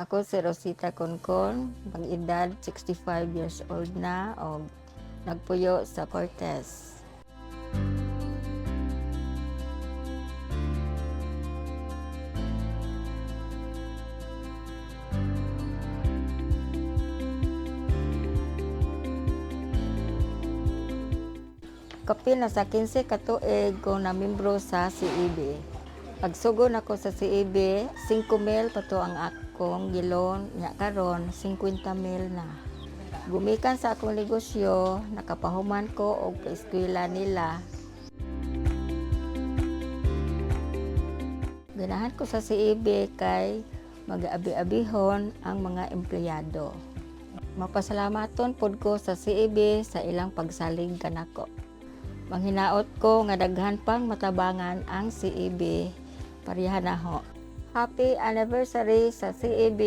Ako si Rosita Concon, pang-edad 65 years old na o nagpuyo sa Cortez. Kapil na sa 15 ka tuig ko na membro sa CEB. Pagsugon ako sa CEB, 5,000 pato ang akong gilon, nya karon 50,000 na. Gumikan sa akong negosyo, nakapahuman ko og eskwela nila. Ganahan ko sa CEB kay mag-abi-abihon ang mga empleyado. Mapasalamaton pod ko sa CEB sa ilang pagsalig kanako. Manghinaot ko nga daghan pang matabangan ang CEB. Pareha na ho. Happy anniversary sa CEB!